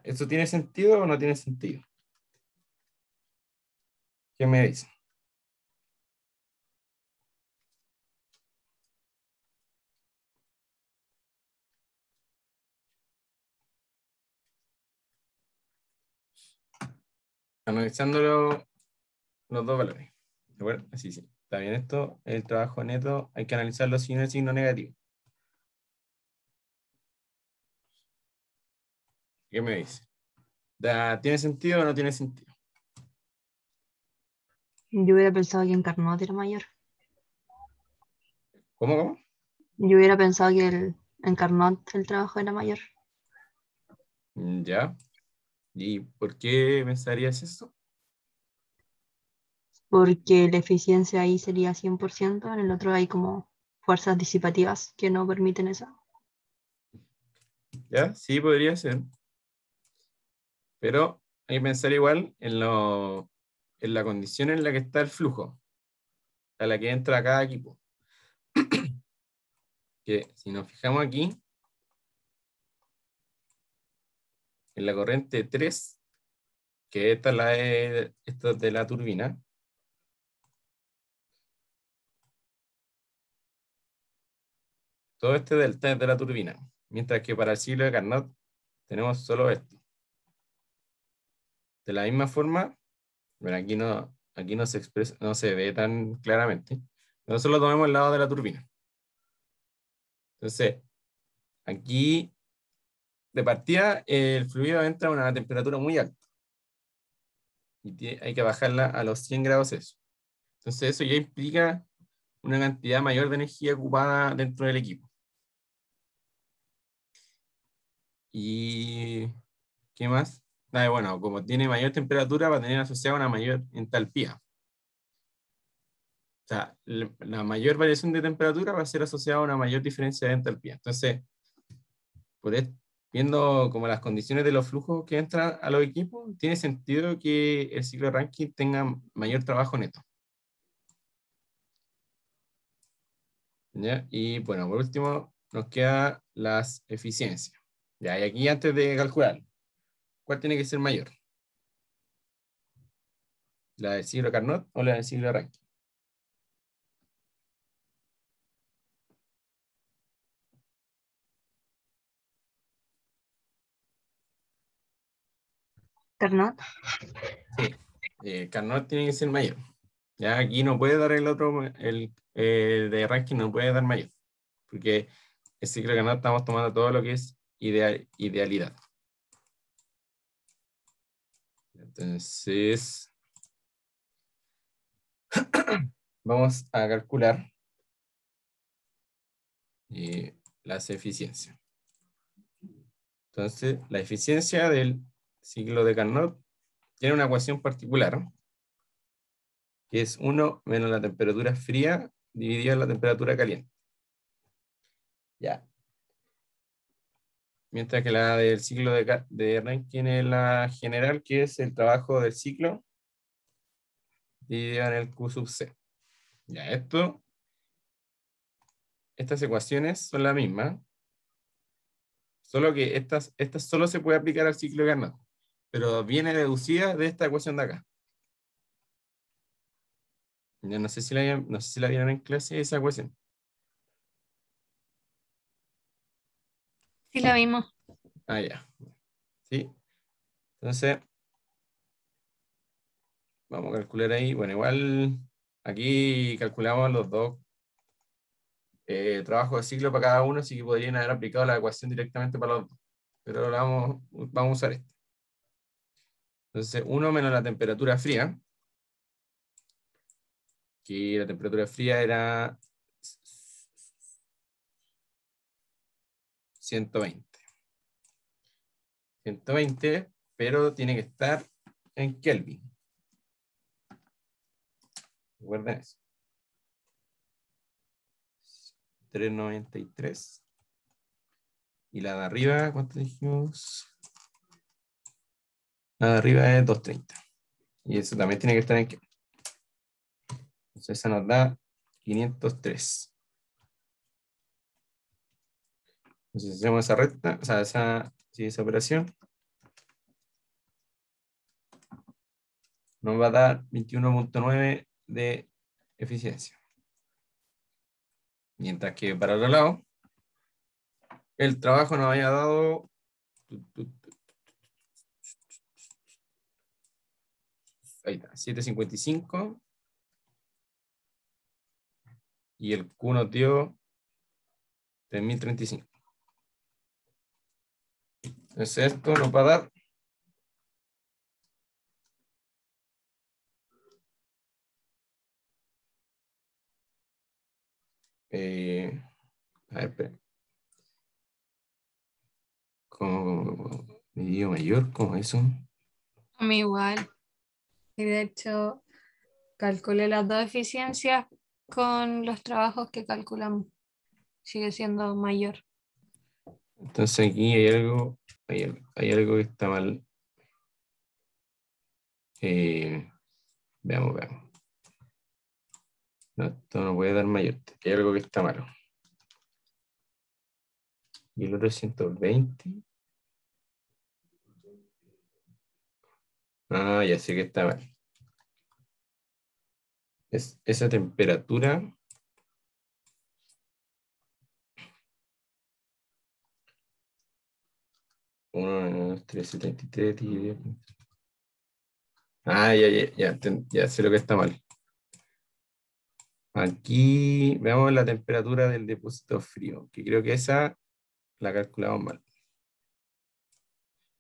¿Esto tiene sentido o no tiene sentido? ¿Qué me dicen? Analizando los dos valores. ¿De acuerdo? Así sí. Está bien esto, el trabajo neto, hay que analizarlo sin el signo negativo. ¿Qué me dice? ¿Tiene sentido o no tiene sentido? Yo hubiera pensado que en Carnot era mayor. ¿Cómo? Yo hubiera pensado que en Carnot el trabajo era mayor. Ya. ¿Y por qué pensarías eso? Porque la eficiencia ahí sería 100%, en el otro hay como fuerzas disipativas que no permiten eso. Ya, sí, podría ser. Pero hay que pensar igual en la condición en la que está el flujo, a la que entra cada equipo. Que si nos fijamos aquí, en la corriente 3, que esta esto es de la turbina, todo este delta es de la turbina, mientras que para el ciclo de Carnot tenemos solo esto. De la misma forma, bueno, aquí no se expresa, no se ve tan claramente. Nosotros lo tomamos el lado de la turbina. Entonces, aquí de partida el fluido entra a una temperatura muy alta y hay que bajarla a los 100 grados Celsius. Entonces, eso ya implica una cantidad mayor de energía ocupada dentro del equipo. ¿Y qué más? Bueno, como tiene mayor temperatura, va a tener asociada una mayor entalpía. O sea, la mayor variación de temperatura va a ser asociada a una mayor diferencia de entalpía. Entonces, por viendo como las condiciones de los flujos que entran a los equipos, tiene sentido que el ciclo de Rankine tenga mayor trabajo neto. ¿Ya? Y bueno, por último, nos quedan las eficiencias. Ya, y aquí antes de calcular, ¿cuál tiene que ser mayor? ¿La del ciclo de Carnot o la del ciclo de Rankine? Carnot. Sí, Carnot tiene que ser mayor. Ya aquí no puede dar el otro, el de Rankine no puede dar mayor, porque el ciclo de Carnot estamos tomando todo lo que es idealidad. Entonces, vamos a calcular las eficiencias. Entonces, la eficiencia del ciclo de Carnot tiene una ecuación particular, que es 1 menos la temperatura fría dividido en la temperatura caliente. Ya. Mientras que la del ciclo de Rankine es la general, que es el trabajo del ciclo dividido en el Q sub C. Ya, estas ecuaciones son las mismas, solo que estas solo se puede aplicar al ciclo de Carnot, pero viene deducida de esta ecuación de acá. Ya no sé si no sé si la vieron en clase esa ecuación. Sí, la vimos. Ah, ya. Sí. Entonces, vamos a calcular ahí. Bueno, igual aquí calculamos los dos trabajos de ciclo para cada uno, así que podrían haber aplicado la ecuación directamente para los dos. Pero ahora vamos a usar esto. Entonces, 1 menos la temperatura fría, que la temperatura fría era 120. 120, pero tiene que estar en Kelvin. Recuerden eso. 393. Y la de arriba, ¿cuánto dijimos? La de arriba es 230. Y eso también tiene que estar en Kelvin. Entonces esa nos da 503. Entonces hacemos esa recta, o sea, esa operación, nos va a dar 21.9 de eficiencia. Mientras que para el otro lado, el trabajo nos había dado ahí está, 755 y el Q nos dio 3035. Entonces esto nos va a dar a ver, espera. ¿Cómo dividido mayor? ¿Cómo eso? A mí igual. Y de hecho, calculé las dos eficiencias con los trabajos que calculamos. Sigue siendo mayor. Entonces aquí hay algo que está mal. Veamos. No, esto no puede dar mayor. Hay algo que está malo. Y el otro es 120. Ah, ya sé que está mal. Es esa temperatura. 373. Ah, ya sé lo que está mal. Aquí veamos la temperatura del depósito frío, que creo que esa la calculamos mal.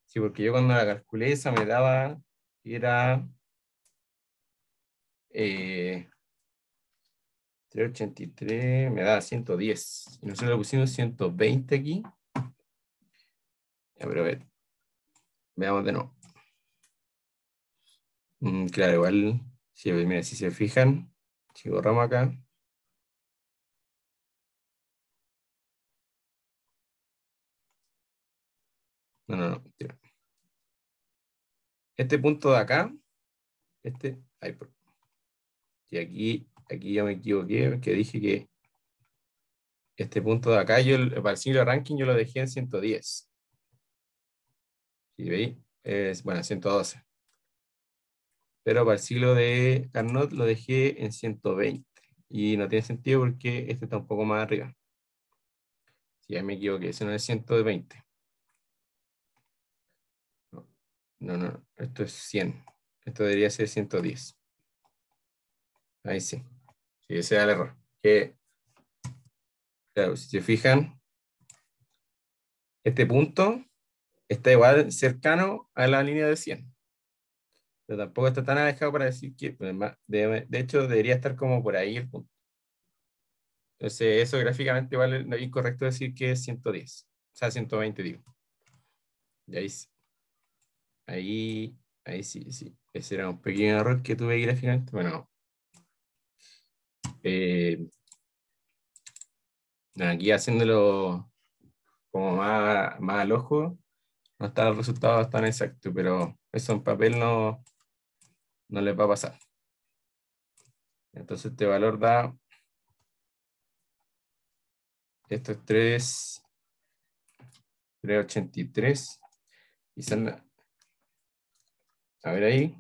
Sí, porque yo cuando la calculé esa me daba que era 383, me daba 110. Y nosotros le pusimos 120 aquí. Ya, pero veamos de nuevo. Claro, igual, sí, pues, mira, si se fijan, si borramos acá, no, mentira. Este punto de acá, ahí, y aquí yo me equivoqué, porque dije que este punto de acá, para el siglo de ranking, yo lo dejé en 110. Si veis, bueno, 112. Pero para el siglo de Carnot lo dejé en 120. Y no tiene sentido porque este está un poco más arriba. Si ya me equivoqué, ese no es 120. No, esto es 100. Esto debería ser 110. Ahí sí. Sí, ese era el error. Que, claro, si se fijan, este punto está igual cercano a la línea de 100. Pero tampoco está tan alejado para decir que, pues, de hecho, debería estar como por ahí el punto. Entonces, eso gráficamente igual no es incorrecto decir que es 110. O sea, 120 digo. Y ahí sí. Ese era un pequeño error que tuve ahí gráficamente. Bueno, eh, aquí haciéndolo como más al ojo, no está el resultado tan exacto, pero eso en papel no le va a pasar. Entonces este valor da, esto es 383. Quizás, a ver ahí.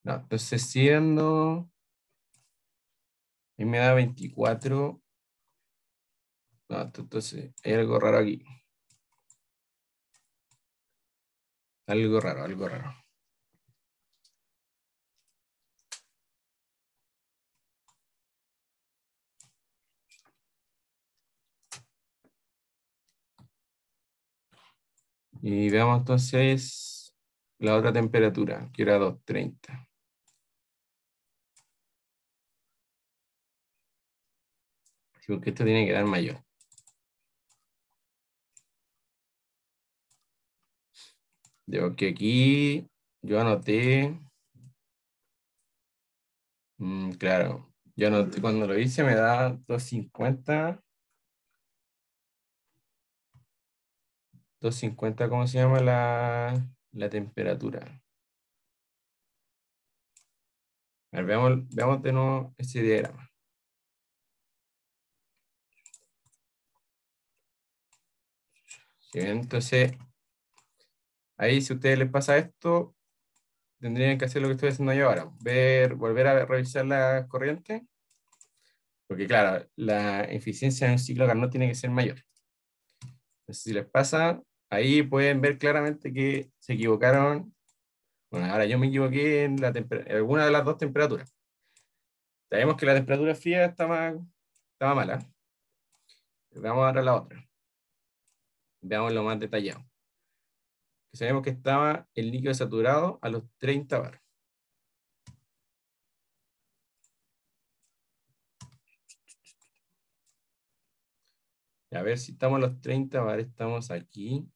No, entonces siendo, ahí me da 24. No, entonces hay algo raro aquí. Algo raro. Y veamos entonces la otra temperatura, que era 230. Sí, porque esto tiene que dar mayor. Digo que aquí yo anoté, claro, yo anoté cuando lo hice me da 250. 250, ¿cómo se llama la temperatura? A ver, veamos de nuevo ese diagrama. ¿Sí ven? Entonces, ahí si a ustedes les pasa esto, tendrían que hacer lo que estoy haciendo yo ahora. Volver a revisar la corriente. Porque claro, la eficiencia en un ciclo Carnot tiene que ser mayor. Entonces, si les pasa, ahí pueden ver claramente que se equivocaron. Bueno, ahora yo me equivoqué en alguna de las dos temperaturas. Sabemos que la temperatura fría estaba mala. Vamos ahora a la otra. Veamos lo más detallado. Sabemos que estaba el líquido saturado a los 30 bar. A ver si estamos a los 30 bar, estamos aquí.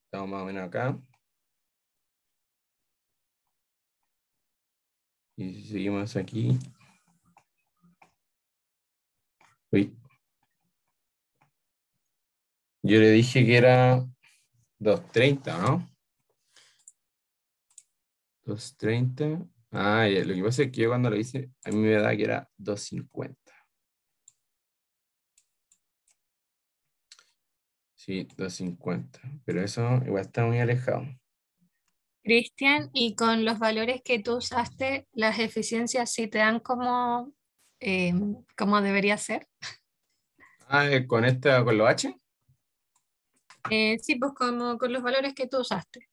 Estamos más o menos acá. Y si seguimos aquí. Uy. Yo le dije que era 230, ¿no? 230. Ah, ya, lo que pasa es que yo cuando lo hice, a mí me da que era 250. Sí, 250. Pero eso igual está muy alejado. Cristian, y con los valores que tú usaste, las eficiencias sí te dan como debería ser. Ah, con los H. Sí, pues como con los valores que tú usaste.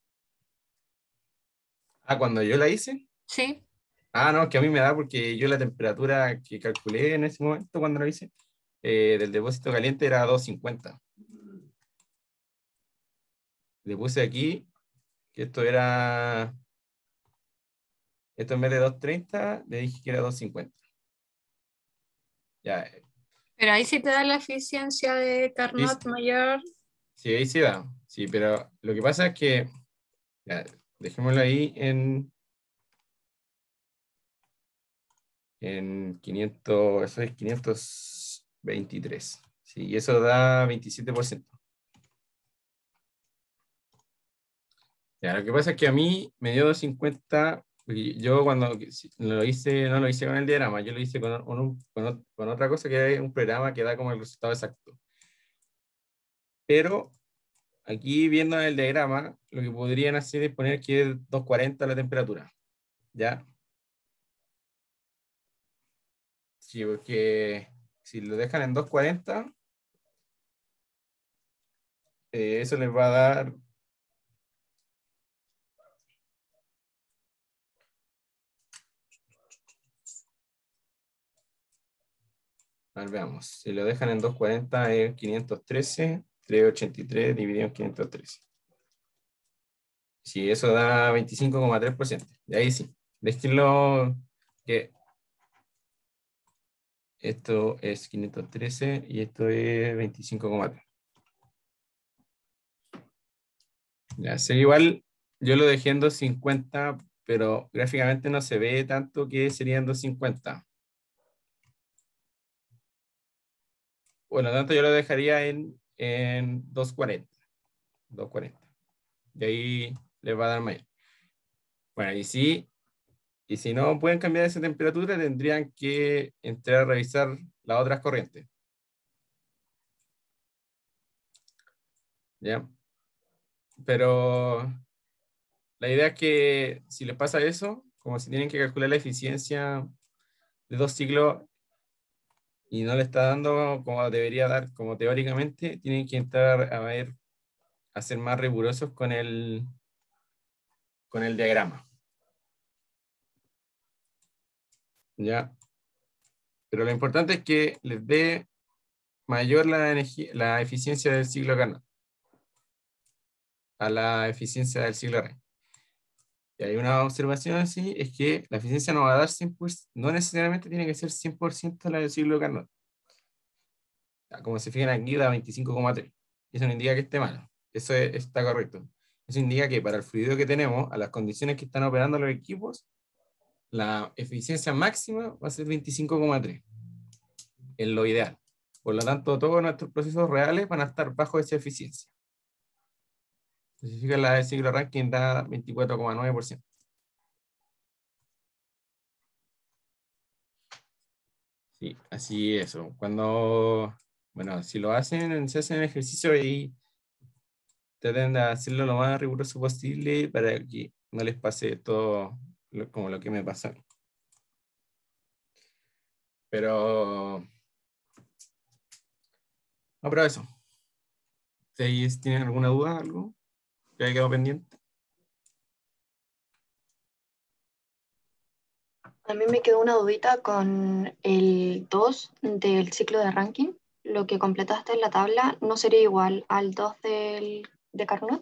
Ah, cuando yo la hice. Sí. Ah, no, que a mí me da porque yo la temperatura que calculé en ese momento cuando lo hice del depósito caliente era 250. Le puse aquí que esto era Esto en vez de 230, le dije que era 250. Ya, Pero ahí sí te da la eficiencia de sí, Carnot mayor. sí, ahí sí da. Sí, pero lo que pasa es que, ya, dejémoslo ahí en 500, eso es 523. Sí, y eso da 27%. Ya, lo que pasa es que a mí me dio 250, porque yo cuando lo hice, no lo hice con el diagrama, yo lo hice con otra cosa que es un programa que da como el resultado exacto. Pero aquí viendo el diagrama, lo que podrían hacer es poner que es 240 la temperatura. ¿Ya? Sí, porque si lo dejan en 240, eso les va a dar. A ver, veamos. Si lo dejan en 240 es 513, 383 dividido en 513. Sí, eso da 25,3%. Y ahí sí. Déjenlo que esto es 513 y esto es 25,3. Ya sé, igual yo lo dejé en 250, pero gráficamente no se ve tanto que serían 250. Bueno, tanto yo lo dejaría en 240. 240. Y ahí les va a dar mayor. Bueno, y si no pueden cambiar esa temperatura, tendrían que entrar a revisar las otras corrientes. ¿Ya? Pero la idea es que si les pasa eso, como si tienen que calcular la eficiencia de dos ciclos y no le está dando como debería dar, como teóricamente, tienen que entrar a ver, a ser más rigurosos con el diagrama. ¿Ya? Pero lo importante es que les dé mayor la energía, la eficiencia del ciclo Carnot a la eficiencia del ciclo Rankine. Y hay una observación así, es que la eficiencia no va a dar 100%, no necesariamente tiene que ser 100% la del ciclo Carnot. Como se fijan aquí, da 25,3. Eso no indica que esté malo. Eso está correcto. Eso indica que para el fluido que tenemos, a las condiciones que están operando los equipos, la eficiencia máxima va a ser 25,3. Es lo ideal. Por lo tanto, todos nuestros procesos reales van a estar bajo esa eficiencia. Si se fijan, la del ciclo Rankine da 24,9%. Sí, así eso. Bueno, si lo hacen, se hacen ejercicio y traten de hacerlo lo más riguroso posible para que no les pase todo como lo que me pasa a mí. Pero, no, pero eso. ¿Ustedes tienen alguna duda, algo que haya quedado pendiente? A mí me quedó una dudita con el 2 del ciclo de ranking. Lo que completaste en la tabla no sería igual al 2 de Carnot.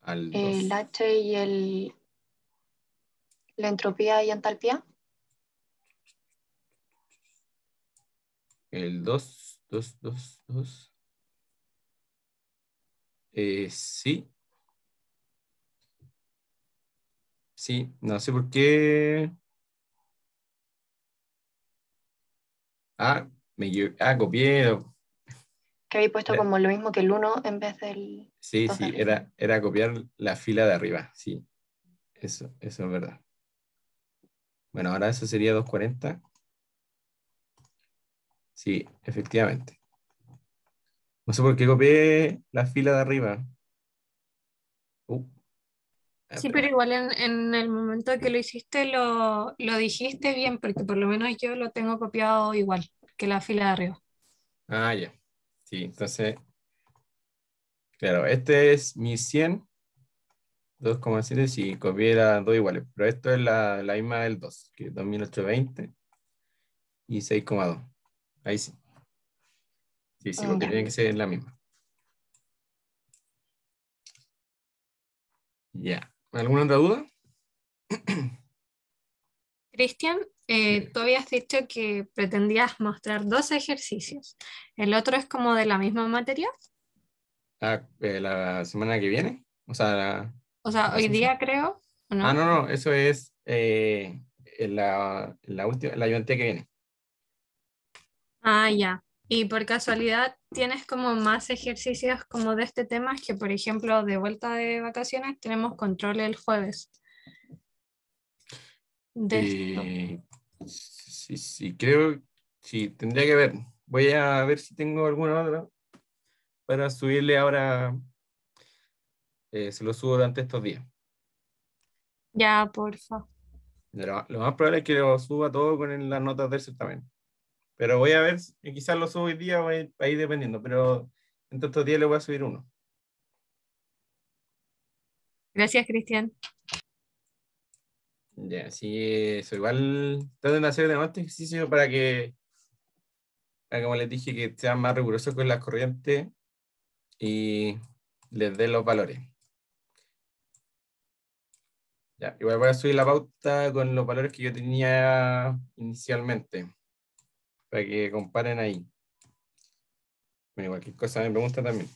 Al El 2. H y la entropía y entalpía. El 2, 2, 2, 2. Sí, sí, no sé por qué. Ah, copié. Que habéis puesto Era- como lo mismo que el 1 en vez del Sí, 2 de sí, arriba. era copiar la fila de arriba. Sí, eso es verdad. Bueno, ahora eso sería 240. Sí, efectivamente. No sé por qué copié la fila de arriba. Uh, Sí, pero espera. igual en el momento que lo hiciste lo dijiste bien, porque por lo menos yo lo tengo copiado igual que la fila de arriba. Ah, ya. Sí, entonces, claro, este es mi 100, 2,7, sí, copié las dos iguales, pero esto es la misma del 2, que es 2820 y 6,2. Ahí sí, sí, sí, porque Ya. tiene que ser la misma. Ya. ¿Alguna otra duda? Cristian, tú habías dicho que pretendías mostrar 2 ejercicios. ¿El otro es como de la misma materia? La semana que viene, o sea, O sea, hoy ¿eso sí? día creo, ¿o Ah, no? no, no, eso es en la última, la ayudantía que viene. Ah, ya. Y por casualidad, ¿tienes como más ejercicios como de este tema? Que por ejemplo, de vuelta de vacaciones tenemos control el jueves de esto. Eh, sí, sí, creo, sí, tendría que ver. Voy a ver si tengo alguna otra para subirle ahora, se lo subo durante estos días. Ya, porfa. Lo más probable es que lo suba todo con las notas del certamen. Pero voy a ver, quizás lo subo hoy día, voy a ir dependiendo, pero entre estos días le voy a subir uno. Gracias, Cristian. Ya, sí, eso. Igual traten de hacer de nuevo este ejercicio para, como les dije, que sean más rigurosos con las corrientes y les den los valores. Ya, igual voy a subir la pauta con los valores que yo tenía inicialmente, para que comparen ahí. Bueno, cualquier cosa me pregunta también.